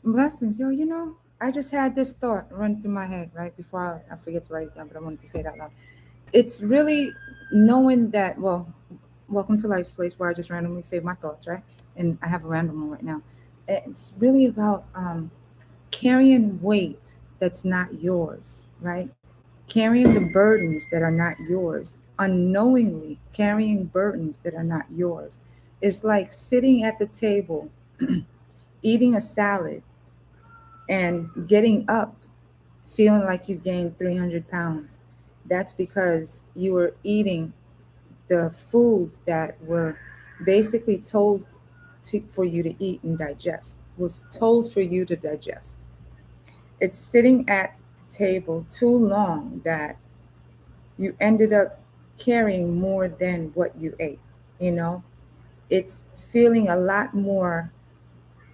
Blessings. Yo, I just had this thought run through my head right before I forget to write it down, but I wanted to say it out loud. It's really knowing that, well, welcome to Life's Place where I just randomly say my thoughts, right? And I have a random one right now. It's really about carrying weight that's not yours, right? Carrying the burdens that are not yours, unknowingly carrying burdens that are not yours. It's like sitting at the table, eating a salad, and getting up feeling like you gained 300 pounds. That's because you were eating the foods that were basically told for you to eat and digest, was told for you to digest. It's sitting at the table too long that you ended up carrying more than what you ate, you know? It's feeling a lot more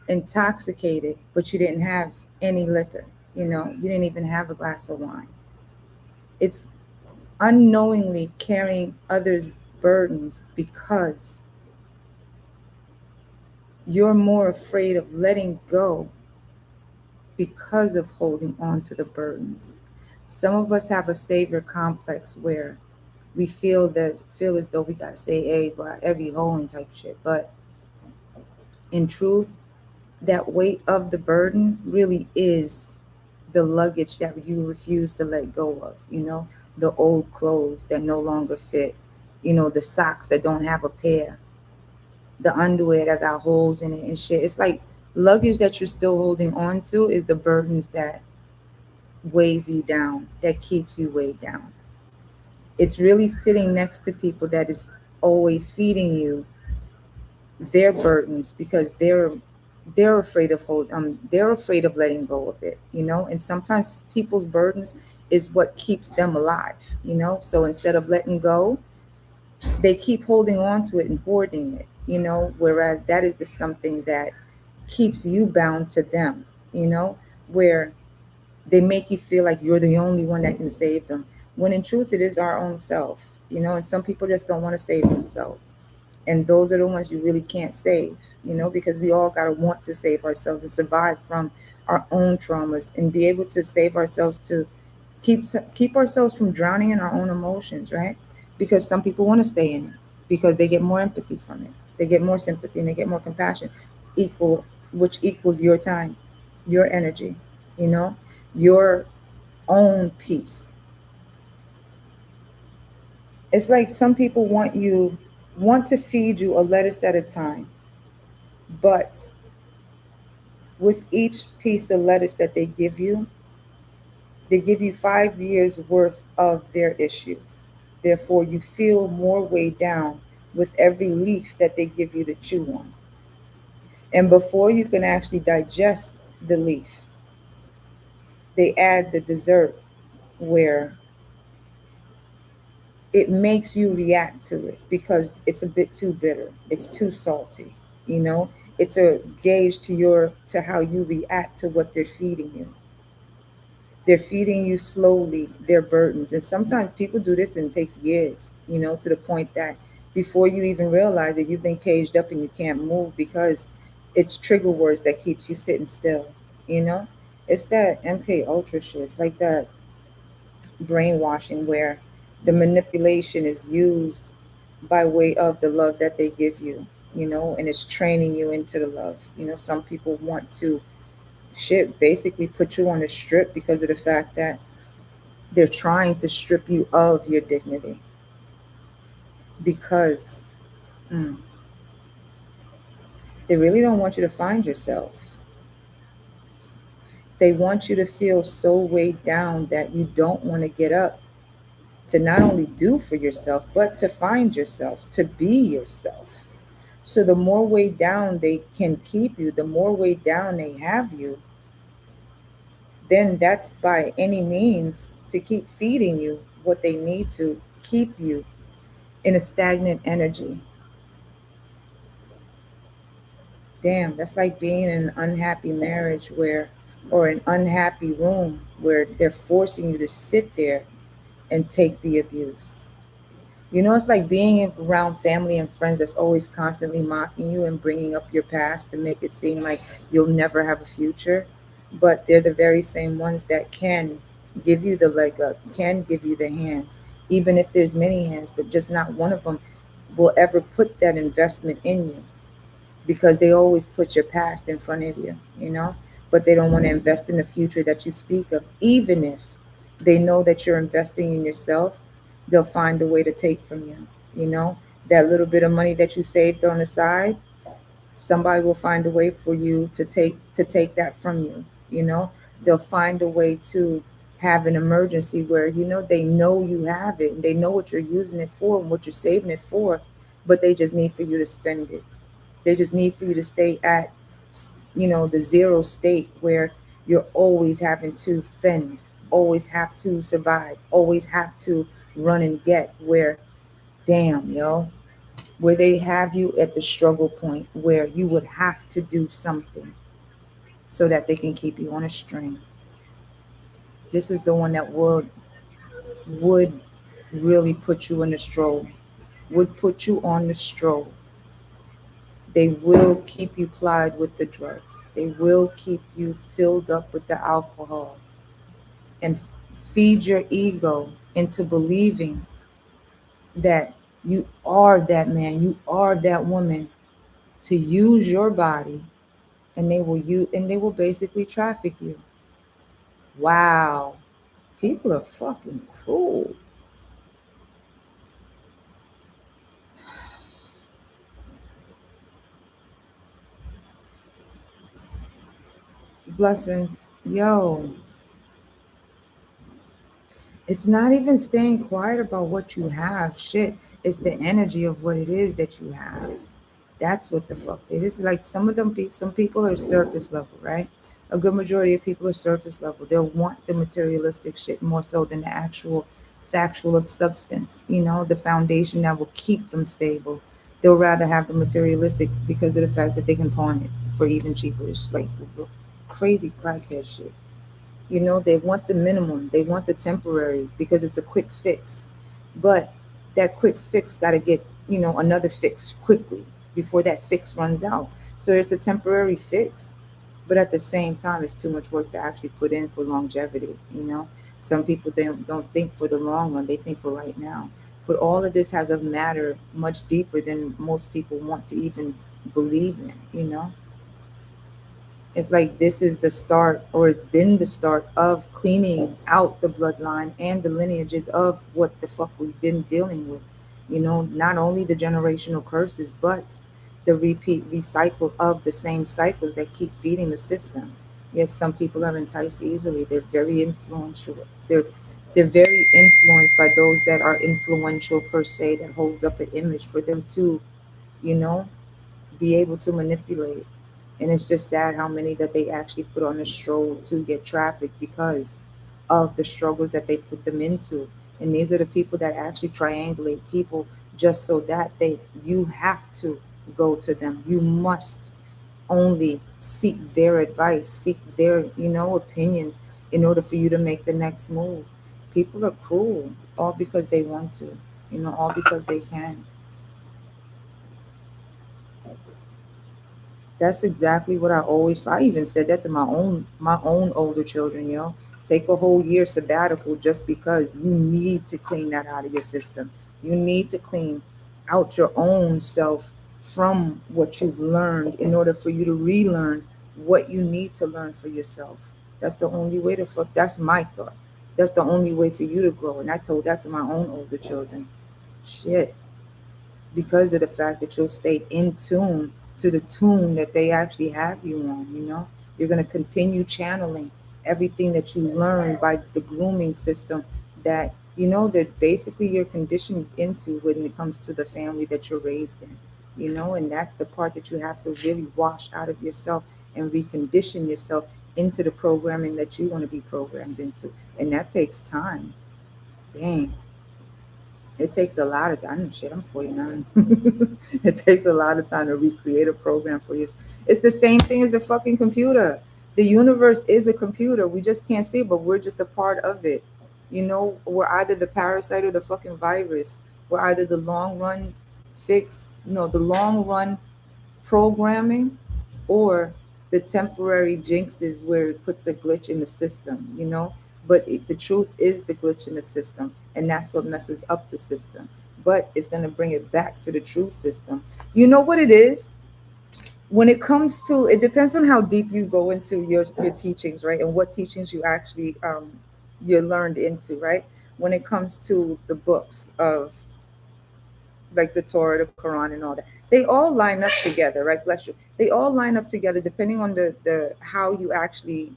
intoxicated, but you didn't have any liquor, you didn't even have a glass of wine. It's unknowingly carrying others' burdens because you're more afraid of letting go because of holding on to the burdens. Some of us have a savior complex where we feel as though we gotta save everybody, every hoe and type shit. But in truth, that weight of the burden really is the luggage that you refuse to let go of, the old clothes that no longer fit, the socks that don't have a pair, the underwear that got holes in it and shit. It's like luggage that you're still holding on to is the burdens that weighs you down, that keeps you weighed down. It's really sitting next to people that is always feeding you their burdens because they're afraid of they're afraid of letting go of it, and sometimes people's burdens is what keeps them alive, so instead of letting go, they keep holding on to it and hoarding it, whereas that is the something that keeps you bound to them, where they make you feel like you're the only one that can save them, when in truth it is our own self, and some people just don't want to save themselves. And those are the ones you really can't save, because we all got to want to save ourselves and survive from our own traumas and be able to save ourselves to keep keep ourselves from drowning in our own emotions, right? Because some people want to stay in it because they get more empathy from it, they get more sympathy, and they get more compassion, equal which equals your time, your energy, you know, your own peace. It's like some people want to feed you a lettuce at a time, but with each piece of lettuce that they give you 5 years worth of their issues. Therefore, you feel more weighed down with every leaf that they give you to chew on. And before you can actually digest the leaf, they add the dessert where it makes you react to it because it's a bit too bitter. It's too salty, you know? It's a gauge to how you react to what they're feeding you. They're feeding you slowly their burdens. And sometimes people do this and it takes years, to the point that before you even realize that you've been caged up and you can't move because it's trigger words that keeps you sitting still, you know? It's that MK Ultra shit. It's like that brainwashing where the manipulation is used by way of the love that they give you, and it's training you into the love. Some people want to shit basically put you on a strip because of the fact that they're trying to strip you of your dignity because mm, they really don't want you to find yourself. They want you to feel so weighed down that you don't want to get up to not only do for yourself, but to find yourself, to be yourself. So the more weighed down they can keep you, the more weighed down they have you, then that's by any means to keep feeding you what they need to keep you in a stagnant energy. Damn, that's like being in an unhappy marriage or an unhappy room where they're forcing you to sit there and take the abuse. You know, it's like being around family and friends that's always constantly mocking you and bringing up your past to make it seem like you'll never have a future. But they're the very same ones that can give you the leg up, can give you the hands, even if there's many hands, but just not one of them will ever put that investment in you because they always put your past in front of you, you know, but they don't want to invest in the future that you speak of. Even if they know that you're investing in yourself, they'll find a way to take from you, you know, that little bit of money that you saved on the side, somebody will find a way for you to take that from you, you know. They'll find a way to have an emergency where, you know, they know you have it and they know what you're using it for and what you're saving it for, but they just need for you to spend it. They just need for you to stay at, you know, the zero state where you're always having to fend, always have to survive, always have to run and get. Where, damn, yo, where they have you at the struggle point where you would have to do something so that they can keep you on a string. This is the one that would really put you in a stroll, would put you on the stroll. They will keep you plied with the drugs. They will keep you filled up with the alcohol and feed your ego into believing that you are that man, you are that woman, to use your body, and they will basically traffic you. Wow. People are fucking cruel. Blessings. Yo, it's not even staying quiet about what you have. Shit. It's the energy of what it is that you have. That's what the fuck it is. Like some of them people, some people are surface level, right? A good majority of people are surface level. They'll want the materialistic shit more so than the actual factual of substance, you know, the foundation that will keep them stable. They'll rather have the materialistic because of the fact that they can pawn it for even cheaper. It's like crazy crackhead shit. You know, they want the minimum, they want the temporary because it's a quick fix. But that quick fix got to get, you know, another fix quickly before that fix runs out. So it's a temporary fix, but at the same time, it's too much work to actually put in for longevity, you know? Some people don't think for the long run, they think for right now. But all of this has a matter much deeper than most people want to even believe in, you know? It's like this is the start, or it's been the start of cleaning out the bloodline and the lineages of what the fuck we've been dealing with. You know, not only the generational curses, but the repeat recycle of the same cycles that keep feeding the system. Yet some people are enticed easily. They're very influential. They're very influenced by those that are influential per se, that holds up an image for them to, you know, be able to manipulate. And it's just sad how many that they actually put on a stroll to get traffic because of the struggles that they put them into. And these are the people that actually triangulate people just so that you have to go to them. You must only seek their advice, seek their, you know, opinions in order for you to make the next move. People are cruel, all because they want to, you know, all because they can. That's exactly what I even said that to my own older children, you know. Take a whole year sabbatical just because you need to clean that out of your system. You need to clean out your own self from what you've learned in order for you to relearn what you need to learn for yourself. That's the only way to fuck. That's my thought. That's the only way for you to grow. And I told that to my own older children. Shit, because of the fact that you'll stay in tune to the tune that they actually have you on, you know. You're going to continue channeling everything that you learn by the grooming system that, you know, that basically you're conditioned into when it comes to the family that you're raised in, you know. And that's the part that you have to really wash out of yourself and recondition yourself into the programming that you want to be programmed into. And that takes time. Dang. It takes a lot of time. Shit, I'm 49. It takes a lot of time to recreate a program for you. It's the same thing as the fucking computer. The universe is a computer. We just can't see it, but we're just a part of it. You know, we're either the parasite or the fucking virus. where either the long run fix, no, the long run programming, or the temporary jinxes where it puts a glitch in the system. But the truth is the glitch in the system, and that's what messes up the system. But it's going to bring it back to the true system. You know what it is? When it comes to, it depends on how deep you go into your teachings, right? And what teachings you actually you're learned into, right? When it comes to the books of like the Torah, the Quran, and all that. They all line up together, right? Bless you. They all line up together depending on the how you actually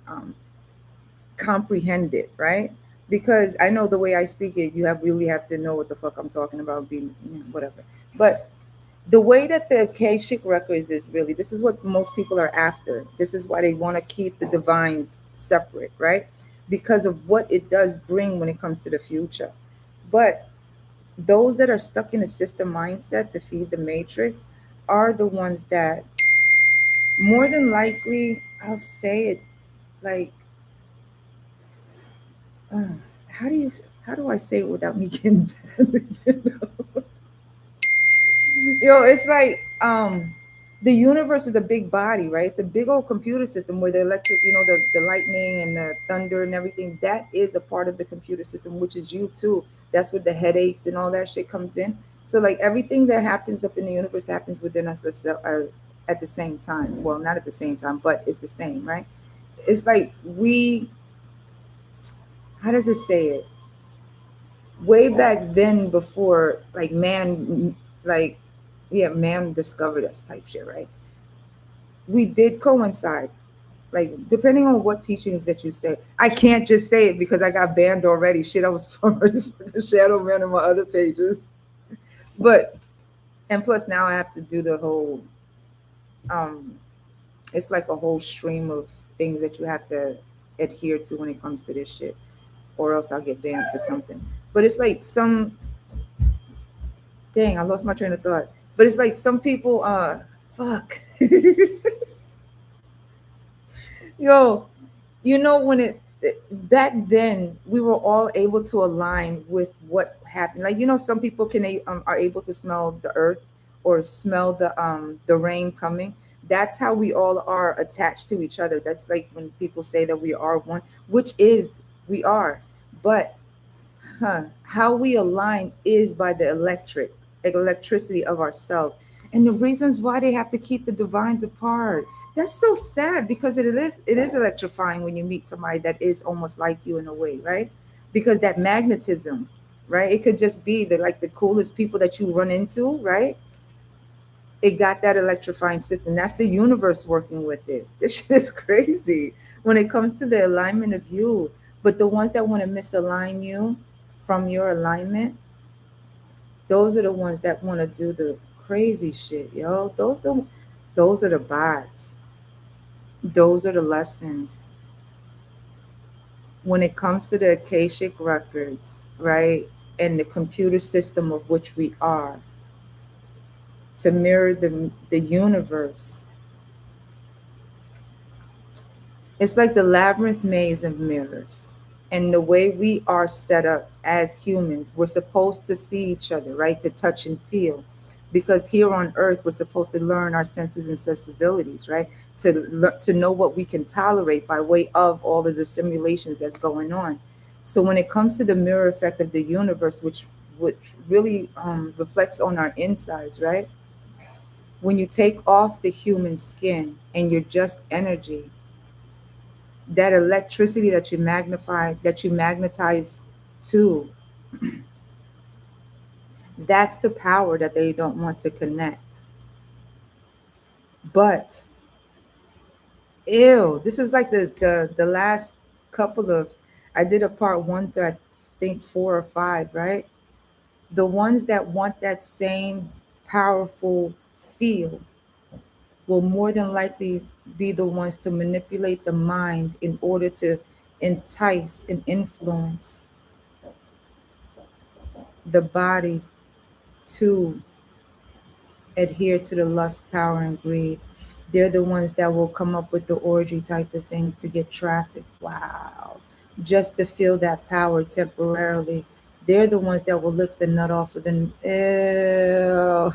comprehend it, right? Because I know the way I speak it, you have to know what the fuck I'm talking about, being whatever. But the way that the Akashic records is really, this is what most people are after. This is why they want to keep the divines separate, right? Because of what it does bring when it comes to the future. But those that are stuck in a system mindset to feed the matrix are the ones that more than likely, I'll say it like, uh, how do you how do I say it without me getting banned? It's like the universe is a big body, right? It's a big old computer system where the electric, the lightning and the thunder and everything, that is a part of the computer system, which is you too. That's where the headaches and all that shit comes in. So like everything that happens up in the universe happens within us at the same time. Well, not at the same time, but it's the same, right? It's like how does it say it? Way back then, before like man, like yeah, man discovered us type shit, right? We did coincide. Like depending on what teachings that you say, I can't just say it because I got banned already. Shit, I was already fucking shadow man on my other pages. But and plus now I have to do the whole um it's like a whole stream of things that you have to adhere to when it comes to this shit, or else I'll get banned for something. But it's like some dang, I lost my train of thought. But it's like some people fuck. Yo, when back then we were all able to align with what happened. Like some people are able to smell the earth or smell the rain coming. That's how we all are attached to each other. That's like when people say that we are one, which is we are. But how we align is by the electricity of ourselves. And the reasons why they have to keep the divines apart. That's so sad because it is electrifying when you meet somebody that is almost like you in a way, right? Because that magnetism, right? It could just be like the coolest people that you run into, right? It got that electrifying system. That's the universe working with it. This shit is crazy when it comes to the alignment of you. But the ones that want to misalign you from your alignment, those are the ones that want to do the crazy shit, yo. Those are the bots. Those are the lessons. When it comes to the Akashic records, right? And the computer system of which we are, to mirror the universe. It's like the labyrinth maze of mirrors. And the way we are set up as humans, we're supposed to see each other, right? To touch and feel. Because here on earth, we're supposed to learn our senses and sensibilities, right? To know what we can tolerate by way of all of the simulations that's going on. So when it comes to the mirror effect of the universe, which really reflects on our insides, right? When you take off the human skin and you're just energy, that electricity that you magnetize to, that's the power that they don't want to connect. But ew, this is like the last couple of, I did a part one to I think 4 or 5, right? The ones that want that same powerful feel will more than likely be the ones to manipulate the mind in order to entice and influence the body to adhere to the lust, power, and greed. They're the ones that will come up with the orgy type of thing to get traffic. Wow. Just to feel that power temporarily. They're the ones that will lick the nut off of the. Ew.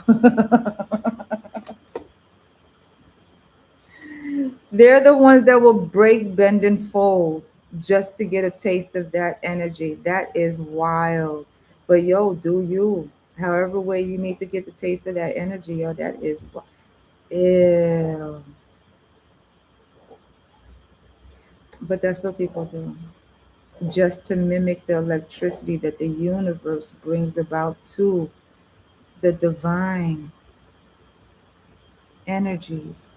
They're the ones that will break, bend, and fold just to get a taste of that energy. That is wild. But yo, do you? However way you need to get the taste of that energy, yo, that is ew. But that's what people do. Just to mimic the electricity that the universe brings about to the divine energies.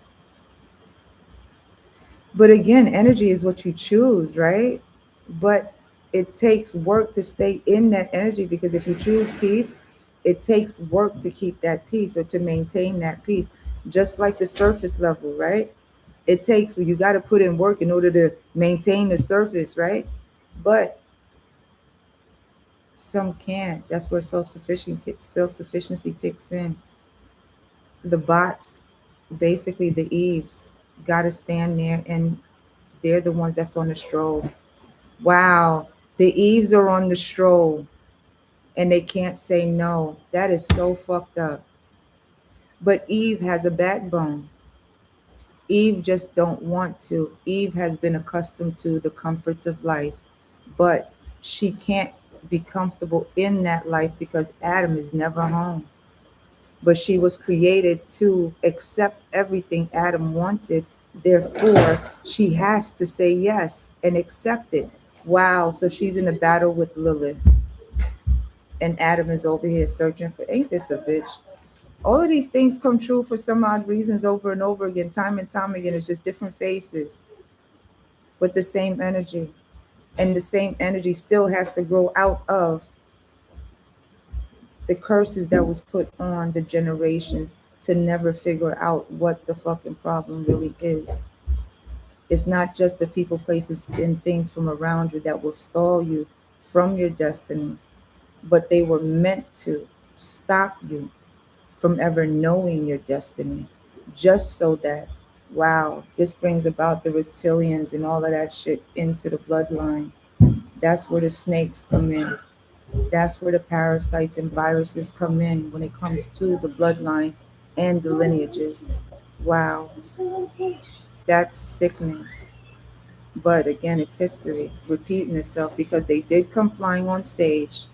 But again, energy is what you choose, right? But it takes work to stay in that energy, because if you choose peace, it takes work to keep that peace or to maintain that peace. Just like the surface level, right? It takes, you got to put in work in order to maintain the surface, right? But some can't. That's where self sufficiency kicks in. The bots, basically the Eves, got to stand there, and they're the ones that's on the stroll. Wow, the Eves are on the stroll and they can't say no. That is so fucked up. But Eve has a backbone. Eve just don't want to. Eve has been accustomed to the comforts of life, but she can't be comfortable in that life because Adam is never home. But she was created to accept everything Adam wanted. Therefore, she has to say yes and accept it. Wow. So she's in a battle with Lilith, and Adam is over here searching for, ain't this a bitch? All of these things come true for some odd reasons over and over again, time and time again. It's just different faces with the same energy. And the same energy still has to grow out of the curses that was put on the generations to never figure out what the fucking problem really is. It's not just the people, places, and things from around you that will stall you from your destiny, but they were meant to stop you from ever knowing your destiny, just so that, wow, this brings about the reptilians and all of that shit into the bloodline. That's where the snakes come in. That's where the parasites and viruses come in when it comes to the bloodline and the lineages. Wow, that's sickening. But again, it's history repeating itself, because they did come flying on stage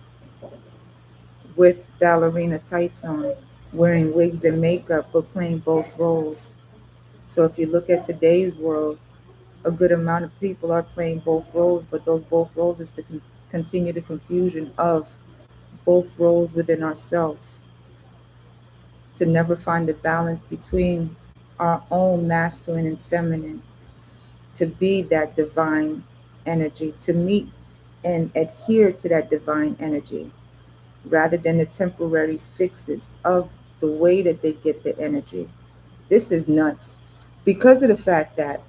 with ballerina tights on, wearing wigs and makeup, but playing both roles. So if you look at today's world, a good amount of people are playing both roles, but those both roles is to continue the confusion of both roles within ourselves, to never find a balance between our own masculine and feminine, to be that divine energy, to meet and adhere to that divine energy, rather than the temporary fixes of the way that they get the energy. This is nuts, because of the fact that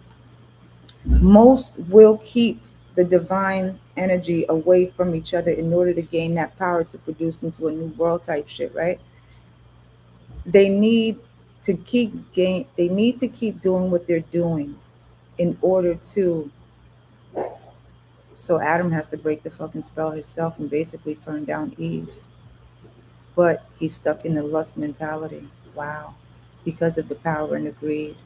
most will keep the divine energy away from each other in order to gain that power to produce into a new world type shit, right? They need they need to keep doing what they're doing in order to, so Adam has to break the fucking spell himself and basically turn down Eve. But he's stuck in the lust mentality. Wow. Because of the power and the greed.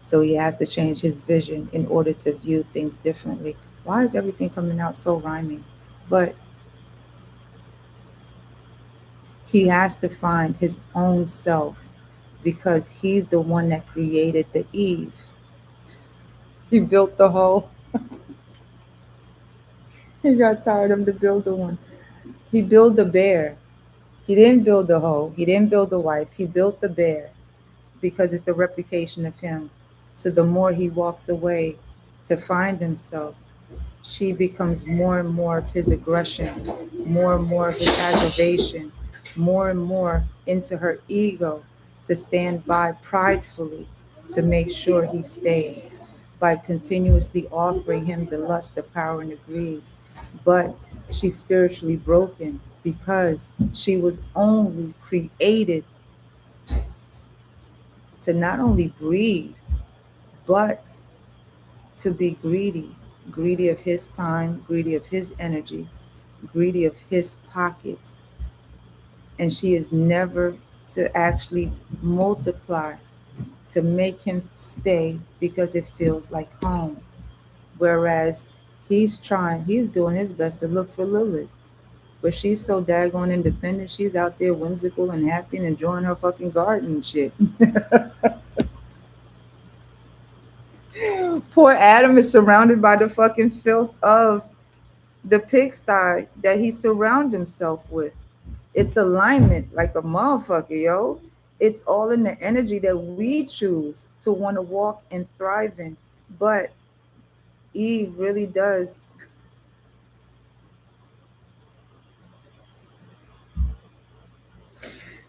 So he has to change his vision in order to view things differently. Why is everything coming out so rhyming? But he has to find his own self, because he's the one that created the Eve. He built the hoe. He got tired of the builder one. He built the bear. He didn't build the hoe. He didn't build the wife. He built the bear, because it's the replication of him. So the more he walks away to find himself, she becomes more and more of his aggression, more and more of his aggravation, more and more into her ego, to stand by pridefully to make sure he stays, by continuously offering him the lust, the power, and the greed. But she's spiritually broken, because she was only created to not only breed, but to be greedy, greedy of his time, greedy of his energy, greedy of his pockets. And she is never to actually multiply to make him stay because it feels like home. Whereas he's doing his best to look for Lilith. But she's so daggone independent. She's out there whimsical and happy and enjoying her fucking garden and shit. Poor Adam is surrounded by the fucking filth of the pigsty that he surrounded himself with. It's alignment like a motherfucker, yo. It's all in the energy that we choose to want to walk and thrive in. But Eve really does.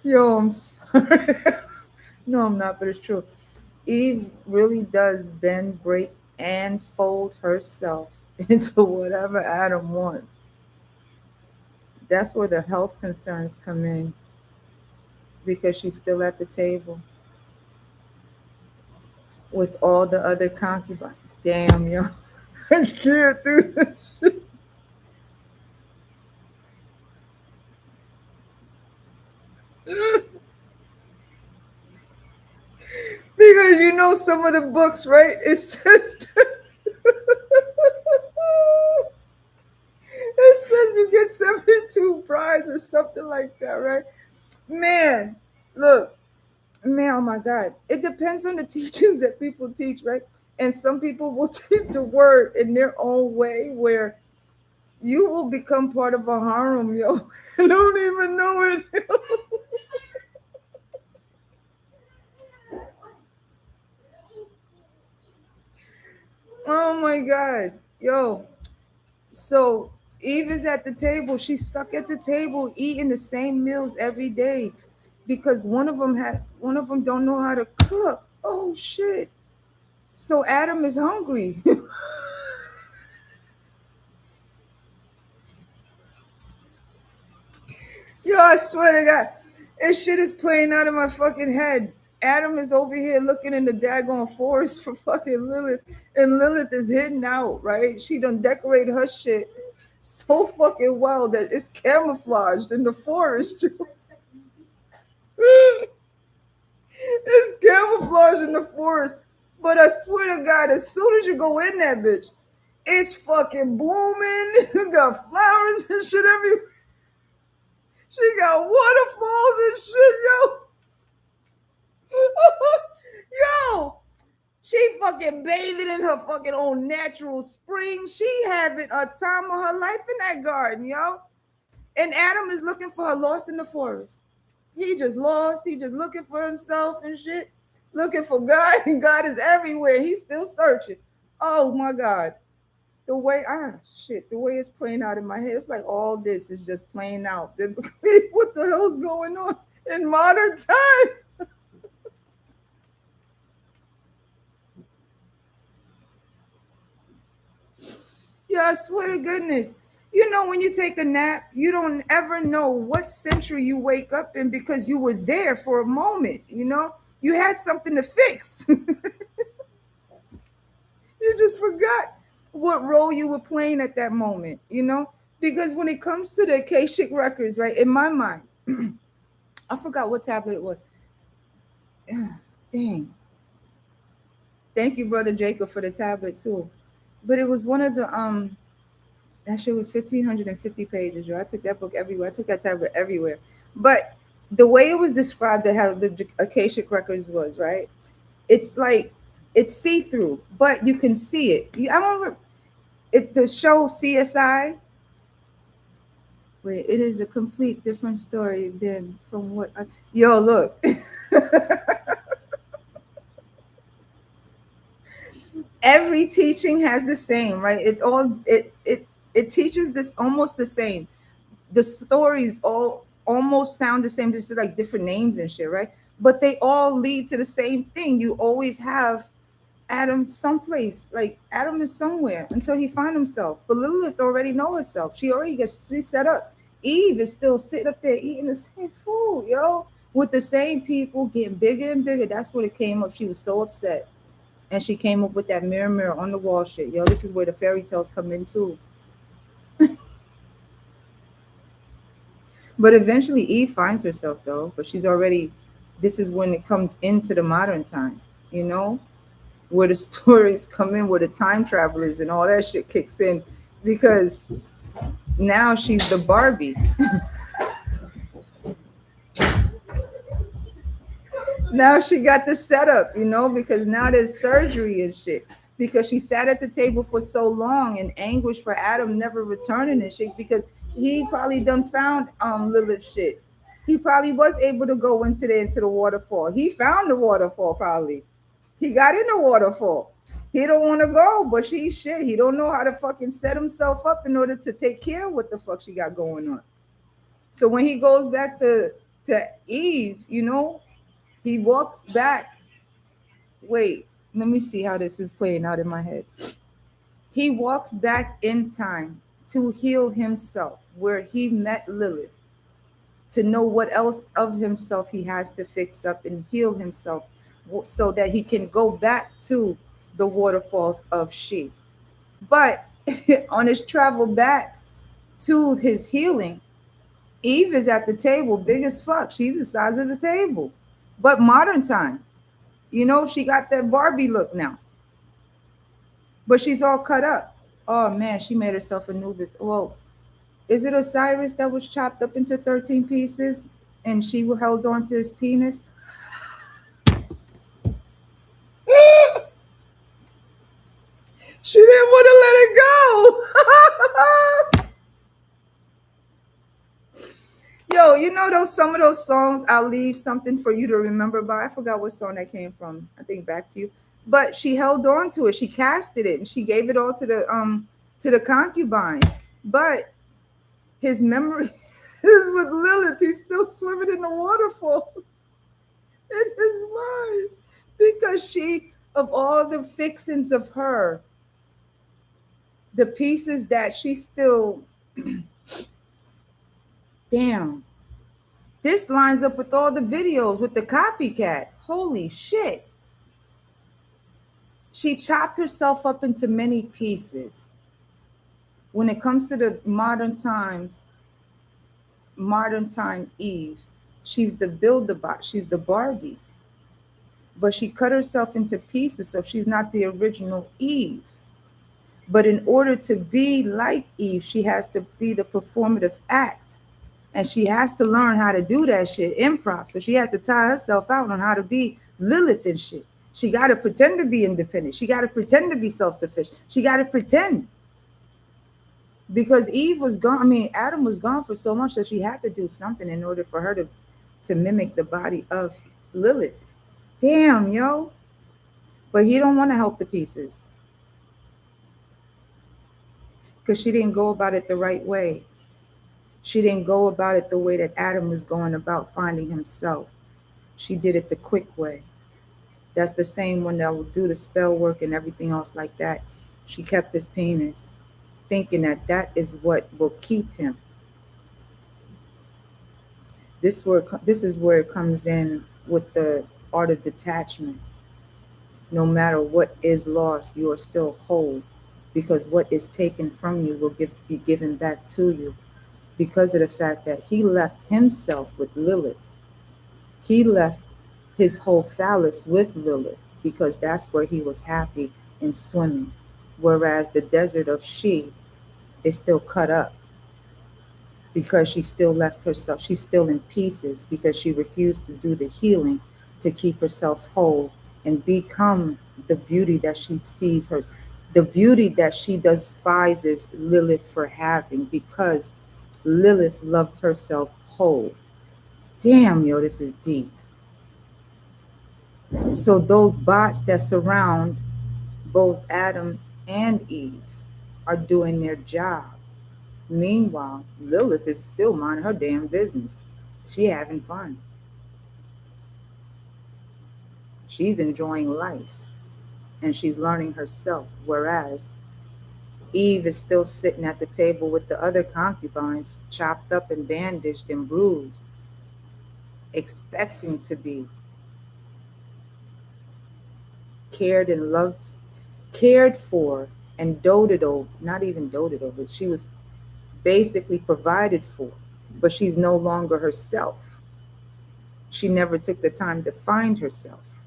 Yo, I'm sorry. No, I'm not, but it's true. Eve really does bend, break, and fold herself into whatever Adam wants. That's where the health concerns come in because she's still at the table with all the other concubines. Damn, yo. I can't do this shit. Because you know some of the books, right? It says it says you get 72 brides or something like that, right? Man, look, man, oh my God. It depends on the teachings that people teach, right? And some people will teach the word in their own way where you will become part of a harem, yo. I don't even know it. Oh my God. Yo. So Eve is at the table. She's stuck at the table eating the same meals every day because one of them don't know how to cook. Oh shit. So Adam is hungry. Yo, I swear to God, this shit is playing out of my fucking head. Adam is over here looking in the daggone forest for fucking Lilith, and Lilith is hidden out, right? She done decorate her shit so fucking well that it's camouflaged in the forest. It's camouflaged in the forest. But I swear to God, as soon as you go in that bitch, it's fucking blooming. You got flowers and shit everywhere. She got waterfalls and shit, yo. Yo, she fucking bathing in her fucking own natural spring. She having a time of her life in that garden, yo. And Adam is looking for her lost in the forest. He just lost. He just looking for himself and shit. Looking for God, and God is everywhere. He's still searching. Oh my God. The way it's playing out in my head, it's like all this is just playing out biblically. What the hell's going on in modern time? Yeah, I swear to goodness. You know, when you take a nap, you don't ever know what century you wake up in because you were there for a moment, you know? You had something to fix. You just forgot what role you were playing at that moment, you know? Because when it comes to the Akashic records, right, in my mind, I forgot what tablet it was. Dang. Thank you, Brother Jacob, for the tablet too. But it was one of the that shit was 1,550 pages. Yo. I took that book everywhere. I took that tablet everywhere. But the way it was described that how the Akashic records was, right? It's like it's see-through, but you can see it. I don't it the show CSI. Wait, it is a complete different story than from what I, yo look. Every teaching has the same, right? It teaches this almost the same. The stories all almost sound the same, just like different names and shit, right? But they all lead to the same thing. You always have Adam someplace, like Adam is somewhere until he find himself. But Lilith already know herself. She already gets she set up. Eve is still sitting up there eating the same food, yo, with the same people getting bigger and bigger. That's when it came up. She was so upset. And she came up with that mirror on the wall shit. Yo, this is where the fairy tales come in too. But eventually Eve finds herself though, but she's already, this is when it comes into the modern time, you know, where the stories come in, where the time travelers and all that shit kicks in, because now she's the Barbie. Now she got the setup, you know, because now there's surgery and shit. Because she sat at the table for so long in anguish for Adam never returning and shit, because he probably done found Lilith shit. He probably was able to go into the waterfall. He found the waterfall probably. He got in the waterfall. He don't want to go, but she shit. He don't know how to fucking set himself up in order to take care of what the fuck she got going on. So when he goes back to Eve, you know, he walks back. Wait, let me see how this is playing out in my head. He walks back in time to heal himself where he met Lilith, to know what else of himself he has to fix up and heal himself so that he can go back to the waterfalls of she. But on his travel back to his healing, Eve is at the table, big as fuck. She's the size of the table. But modern time, you know, she got that Barbie look now. But she's all cut up. Oh man, she made herself Anubis. Well, is it Osiris that was chopped up into 13 pieces and she held on to his penis? She didn't want to let it go. Yo, you know those some of those songs, I'll leave something for you to remember by. I forgot what song that came from. I think Back to You. But she held on to it. She casted it and she gave it all to the concubines. But his memory is with Lilith. He's still swimming in the waterfalls in his mind. Because she, of all the fixings of her, the pieces that she still, damn, this lines up with all the videos with the copycat. Holy shit. She chopped herself up into many pieces. When it comes to the modern times, modern time Eve, she's the build-a-bot, she's the Barbie. But she cut herself into pieces, so she's not the original Eve. But in order to be like Eve, she has to be the performative act. And she has to learn how to do that shit, improv. So she has to tie herself out on how to be Lilith and shit. She got to pretend to be independent. She got to pretend to be self-sufficient. She got to pretend. Because Eve was gone. I mean, Adam was gone for so much that she had to do something in order for her to mimic the body of Lilith. Damn, yo. But he don't want to help the pieces. Because she didn't go about it the right way. She didn't go about it the way that Adam was going about finding himself. She did it the quick way. That's the same one that will do the spell work and everything else like that. She kept his penis, thinking that that is what will keep him. This is where it comes in with the art of detachment. No matter what is lost, you are still whole, because what is taken from you will be given back to you, because of the fact that he left himself with Lilith. He left his whole phallus with Lilith because that's where he was happy in swimming. Whereas the desert of she is still cut up because she still left herself. She's still in pieces because she refused to do the healing to keep herself whole and become the beauty that she sees her, the beauty that she despises Lilith for having, because Lilith loves herself whole. Damn, yo, this is deep. So those bots that surround both Adam and Eve are doing their job. Meanwhile, Lilith is still minding her damn business. She having fun. She's enjoying life and she's learning herself. Whereas Eve is still sitting at the table with the other concubines, chopped up and bandaged and bruised, expecting to be cared and loved, cared for and doted over, not even doted over. She was basically provided for. but she's no longer herself. She never took the time to find herself,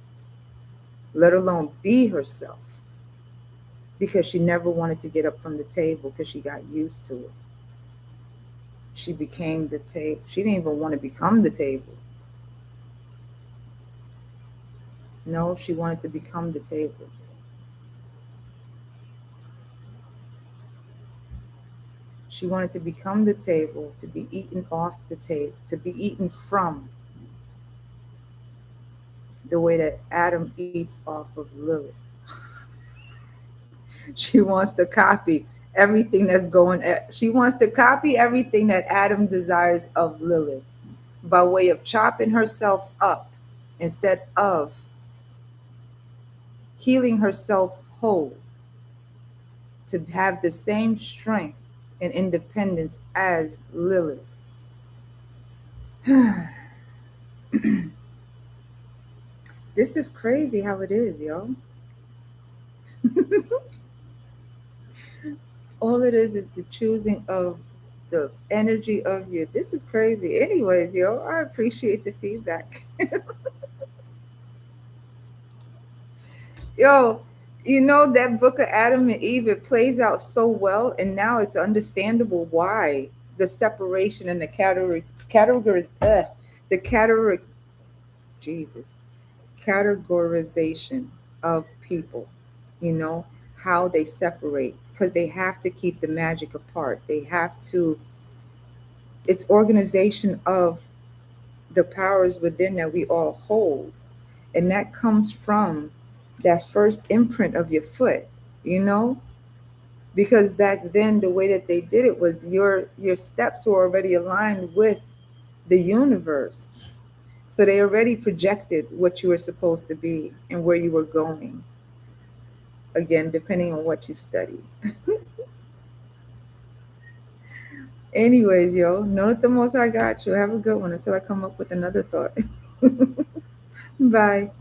let alone be herself, because she never wanted to get up from the table because she got used to it. She became the table. She didn't even want to become the table. No, she wanted to become the table. She wanted to become the table, to be eaten off the table, to be eaten from, the way that Adam eats off of Lilith. She wants to copy everything that's going. She wants to copy everything that Adam desires of Lilith by way of chopping herself up instead of healing herself whole to have the same strength and independence as Lilith. This is crazy how it is, yo. All it is the choosing of the energy of you. This is crazy. Anyways, yo, I appreciate the feedback. Yo, you know that book of Adam and Eve, it plays out so well, and now it's understandable why the separation and the the category, Jesus, categorization of people, you know, how they separate, because they have to keep the magic apart. They have to, it's organization of the powers within that we all hold. And that comes from that first imprint of your foot, you know? Because back then the way that they did it was your steps were already aligned with the universe. So they already projected what you were supposed to be and where you were going. Again, depending on what you study. Anyways, yo, know that the most I got you. Have a good one until I come up with another thought. Bye.